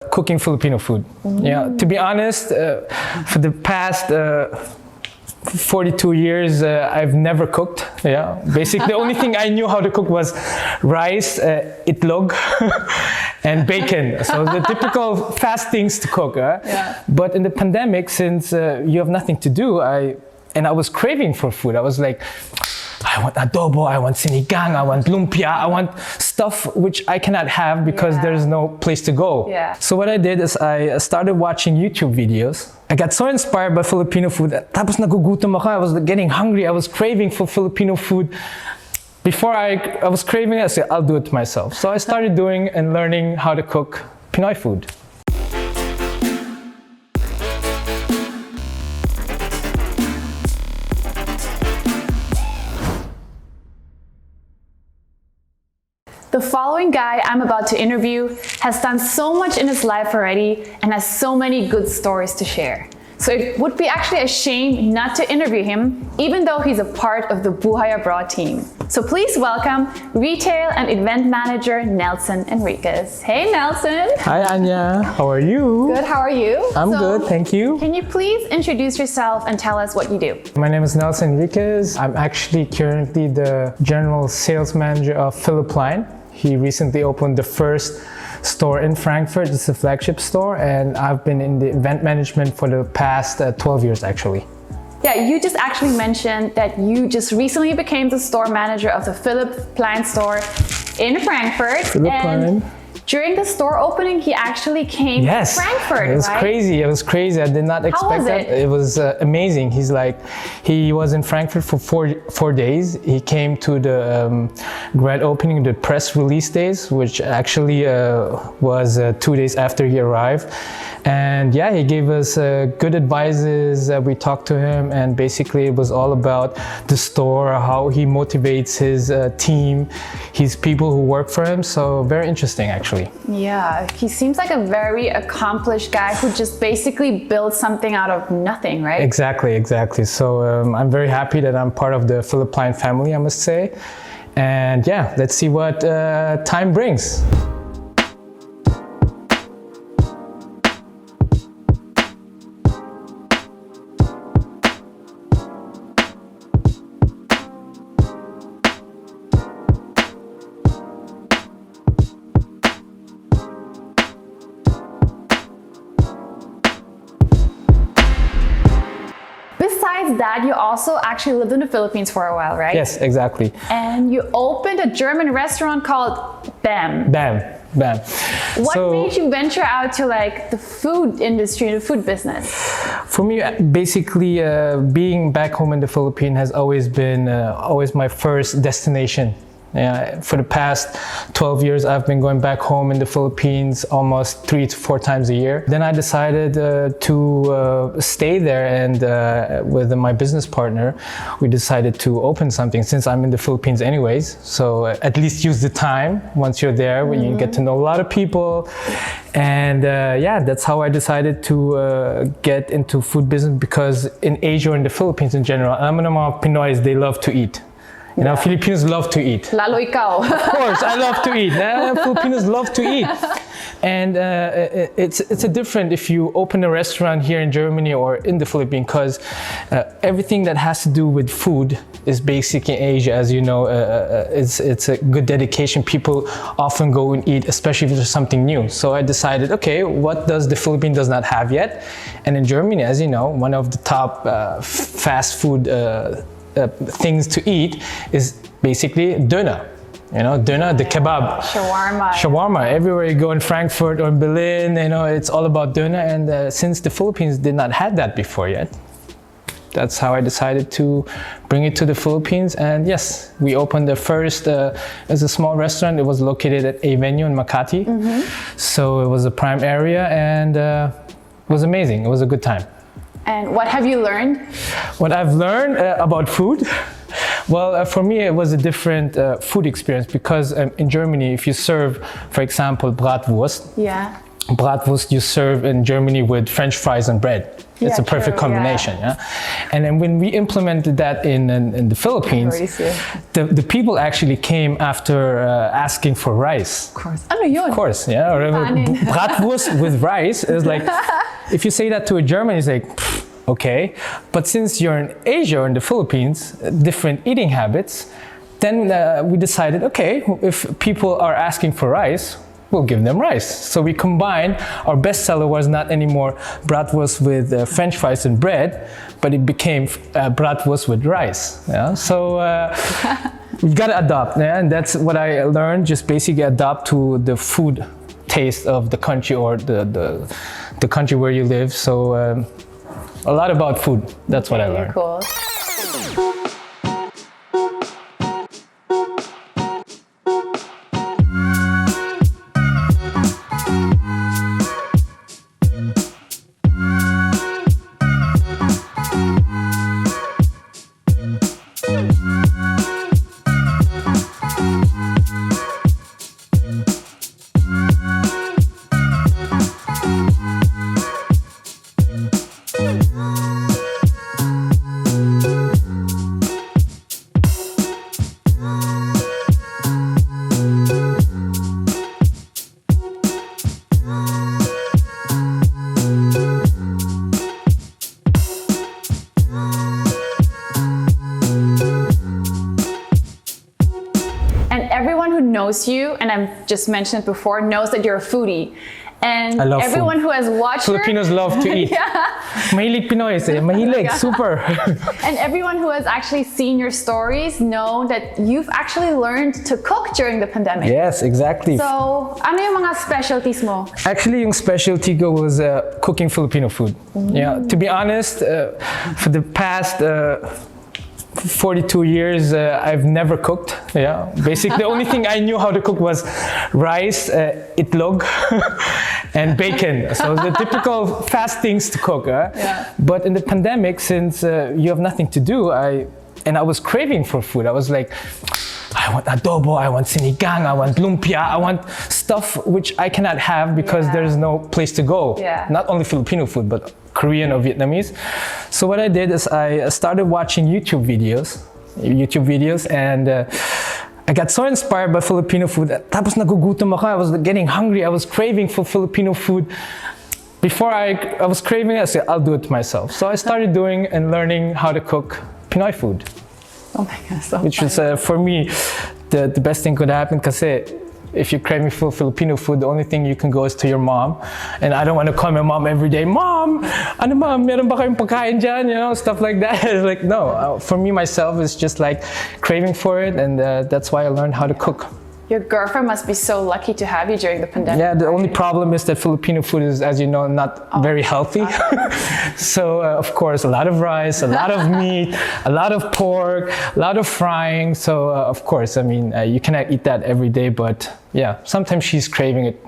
cooking Filipino food. Yeah, to be honest, for the past 42 years, I've never cooked. Yeah, basically the only thing I knew how to cook was rice, itlog, and bacon. So the typical fast things to cook. Yeah. But in the pandemic, since you have nothing to do, I was craving for food. I was like, I want adobo, I want sinigang, I want lumpia, I want stuff which I cannot have because there's no place to go. Yeah. So what I did is I started watching YouTube videos. I got so inspired by Filipino food. Tapos nagugutom ako. I was getting hungry. I was craving for Filipino food. Before I was craving it, I said, I'll do it myself. So I started doing and learning how to cook Pinoy food. The following guy I'm about to interview has done so much in his life already and has so many good stories to share. So it would be actually a shame not to interview him, even though he's a part of the Buhay Abroad team. So please welcome Retail and Event Manager Nelson Enriquez. Hey Nelson! Hi Anya, how are you? Good, how are you? I'm good, thank you. Can you please introduce yourself and tell us what you do? My name is Nelson Enriquez. I'm actually currently the General Sales Manager of Philipline. He recently opened the first store in Frankfurt. It's a flagship store, and I've been in the event management for the past 12 years actually. Yeah, you just actually mentioned that you just recently became the store manager of the Philipline store in Frankfurt. Philipline. And during the store opening, he actually came to Frankfurt, it was right? crazy. It was crazy. I did not expect that. It was amazing. He was in Frankfurt for four days. He came to the grand opening, the press release days, which actually was 2 days after he arrived. And yeah, he gave us good advices. We talked to him, and basically it was all about the store, how he motivates his team, his people who work for him. So very interesting, actually. Yeah, he seems like a very accomplished guy who just basically built something out of nothing, right? Exactly. So I'm very happy that I'm part of the Philipline family, I must say. And yeah, let's see what time brings. Besides that, you also actually lived in the Philippines for a while, right? Yes, exactly. And you opened a German restaurant called bamm. Bamm. What made you venture out to like the food industry, the food business? For me, basically, being back home in the Philippines has always been my first destination. For the past 12 years, I've been going back home in the Philippines almost 3 to 4 times a year. Then I decided to stay there, and with my business partner, we decided to open something since I'm in the Philippines anyways. So at least use the time once you're there, when you get to know a lot of people. And yeah, that's how I decided to get into food business, because in Asia or in the Philippines in general, alam mo ng mga Pinoys, they love to eat. You know, Filipinos love to eat. Lalo ikaw. Of course, I love to eat. Filipinos love to eat. And it's a different if you open a restaurant here in Germany or in the Philippines, because everything that has to do with food is basic in Asia. As you know, it's a good dedication. People often go and eat, especially if there's something new. So I decided, okay, what does the Philippines does not have yet? And in Germany, as you know, one of the top fast food things to eat is basically döner. You know, döner, the kebab. Shawarma. Everywhere you go in Frankfurt or in Berlin, you know, it's all about döner. And since the Philippines did not have that before yet, that's how I decided to bring it to the Philippines. And yes, we opened the first as a small restaurant. It was located at a venue in Makati. So it was a prime area, and it was amazing. It was a good time. And what have you learned? What I've learned about food? Well, for me, it was a different food experience, because in Germany, if you serve, for example, Bratwurst, bratwurst you serve in Germany with French fries and bread. It's Yeah, a perfect true, combination. Yeah. And then when we implemented that in the Philippines, already see it. the people actually came after asking for rice. Of course. Ano yun? Of course, yeah. Or Kanin. bratwurst with rice is like, if you say that to a German, he's like, "Pfft, okay. But since you're in Asia or in the Philippines, different eating habits, then we decided, okay, if people are asking for rice, we'll give them rice. So we combined, our bestseller was not anymore bratwurst with French fries and bread, but it became bratwurst with rice. Yeah? So you gotta adopt, yeah? And that's what I learned, just basically adopt to the food taste of the country or the country where you live. So a lot about food, that's what I learned. Cool. Everyone who knows you, and I've just mentioned it before, knows that you're a foodie. And I love everyone food. who has watched Filipinos love to eat. Mahilig Pinoy eh. Mahilig, super. And everyone who has actually seen your stories know that you've actually learned to cook during the pandemic. Yes, exactly. So, ano yung mga specialties mo? Actually, yung specialty ko was cooking Filipino food. Yeah, to be honest, for the past 42 years, I've never cooked. Yeah, basically the only thing I knew how to cook was rice, itlog, and bacon. So the typical fast things to cook. Yeah. But in the pandemic, since you have nothing to do, I was craving for food. I was like, I want adobo, I want sinigang, I want lumpia, I want stuff which I cannot have because there's no place to go. Yeah. Not only Filipino food, but Korean or Vietnamese. So what I did is I started watching YouTube videos, and I got so inspired by Filipino food. Tapos nagugutom ako. I was getting hungry. I was craving for Filipino food. Before I was craving it, I said, I'll do it myself. So I started doing and learning how to cook Pinoy food. Oh my God, so which is for me the best thing could happen, because if you're craving for Filipino food, the only thing you can go is to your mom, and I don't want to call my mom every day, Mom, ano ma'am, meron ba kayong pagkain dyan, you know, stuff like that. It's like, no, for me myself, it's just like craving for it, and that's why I learned how to cook. Your girlfriend must be so lucky to have you during the pandemic. Yeah, the only problem is that Filipino food is, as you know, not very healthy. So, of course, a lot of rice, a lot of meat, a lot of pork, a lot of frying. So, of course, I mean, you cannot eat that every day, but yeah, sometimes she's craving it